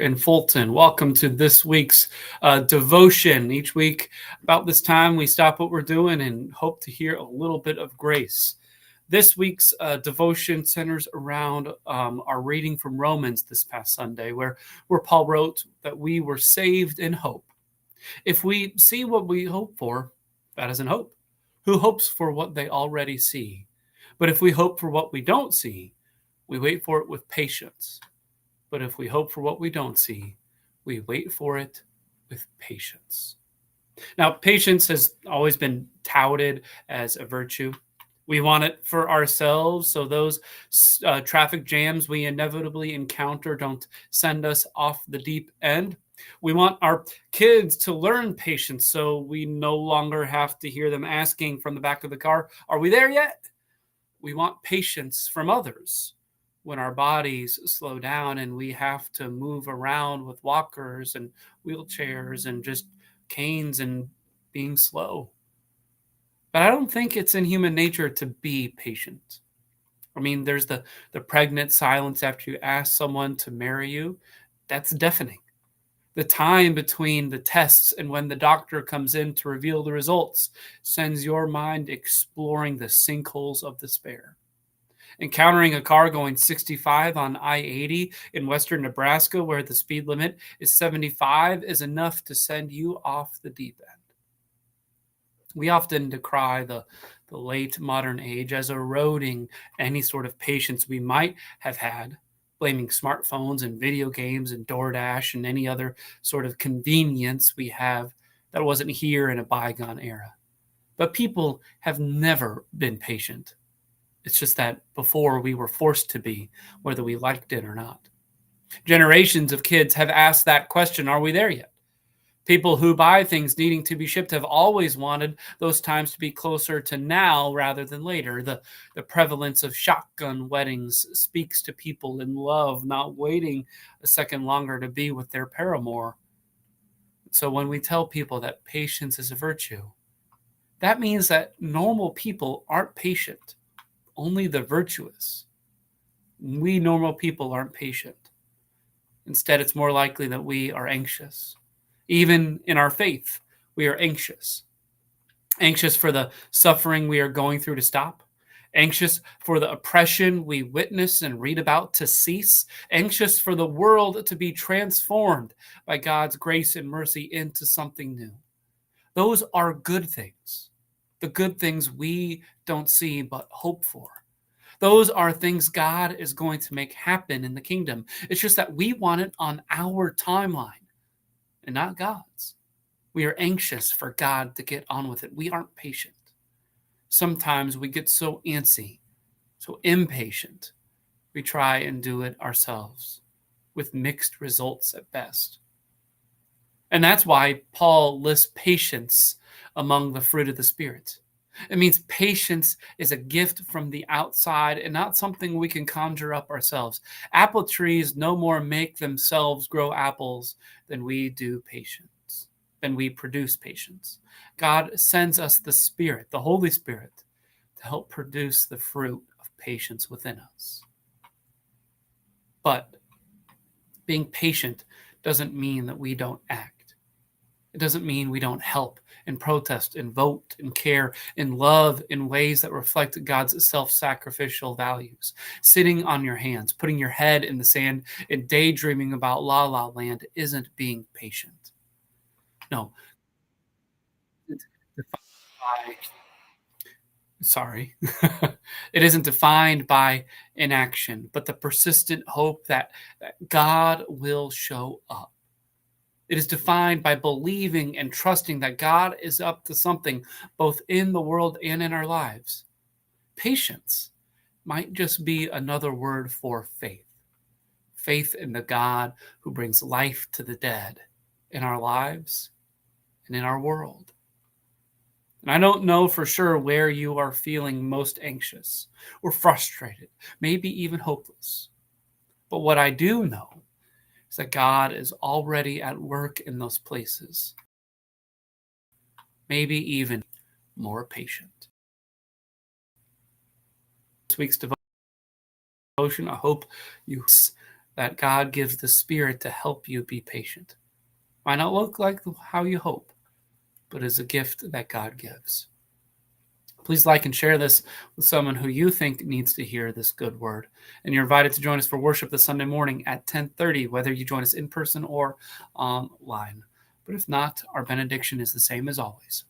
in Fulton. Welcome to this week's devotion. Each week, about this time, we stop what we're doing and hope to hear a little bit of grace. This week's devotion centers around our reading from Romans this past Sunday, where Paul wrote that we were saved in hope. If we see what we hope for, that isn't hope. Who hopes for what they already see? But if we hope for what we don't see, we wait for it with patience. But if we hope for what we don't see, we wait for it with patience. Now, patience has always been touted as a virtue. We want it for ourselves, so those traffic jams we inevitably encounter don't send us off the deep end. We want our kids to learn patience, so we no longer have to hear them asking from the back of the car, "Are we there yet?" We want patience from others when our bodies slow down and we have to move around with walkers and wheelchairs and just canes and being slow. But I don't think it's in human nature to be patient. I mean, there's the pregnant silence after you ask someone to marry you. That's deafening. The time between the tests and when the doctor comes in to reveal the results sends your mind exploring the sinkholes of despair. Encountering a car going 65 on I-80 in western Nebraska where the speed limit is 75 is enough to send you off the deep end. We often decry the late modern age as eroding any sort of patience we might have had, blaming smartphones and video games and DoorDash and any other sort of convenience we have that wasn't here in a bygone era. But people have never been patient. It's just that before we were forced to be, whether we liked it or not. Generations of kids have asked that question, are we there yet? People who buy things needing to be shipped have always wanted those times to be closer to now rather than later. The prevalence of shotgun weddings speaks to people in love, not waiting a second longer to be with their paramour. So when we tell people that patience is a virtue, that means that normal people aren't patient. Only the virtuous. We normal people aren't patient. Instead, it's more likely that we are anxious. Even in our faith, we are anxious. Anxious for the suffering we are going through to stop. Anxious for the oppression we witness and read about to cease. Anxious for the world to be transformed by God's grace and mercy into something new. Those are good things. The good things we don't see but hope for. Those are things God is going to make happen in the kingdom. It's just that we want it on our timeline and not God's. We are anxious for God to get on with it. We aren't patient. Sometimes we get so antsy, so impatient, we try and do it ourselves with mixed results at best. And that's why Paul lists patience among the fruit of the Spirit. It means patience is a gift from the outside and not something we can conjure up ourselves. Apple trees no more make themselves grow apples than we do patience, than we produce patience. God sends us the Spirit, the Holy Spirit, to help produce the fruit of patience within us. But being patient doesn't mean that we don't act. It doesn't mean we don't help and protest and vote and care and love in ways that reflect God's self-sacrificial values. Sitting on your hands, putting your head in the sand and daydreaming about La La Land isn't being patient. No. It's defined it isn't defined by inaction, but the persistent hope that God will show up. It is defined by believing and trusting that God is up to something both in the world and in our lives. Patience might just be another word for faith. Faith in the God who brings life to the dead in our lives and in our world. And I don't know for sure where you are feeling most anxious or frustrated, maybe even hopeless. But what I do know is that God is already at work in those places, maybe even more patient. This week's devotion, I hope you that God gives the Spirit to help you be patient. Might not look like how you hope, but is a gift that God gives. Please like and share this with someone who you think needs to hear this good word. And you're invited to join us for worship this Sunday morning at 10:30, whether you join us in person or online. But if not, our benediction is the same as always.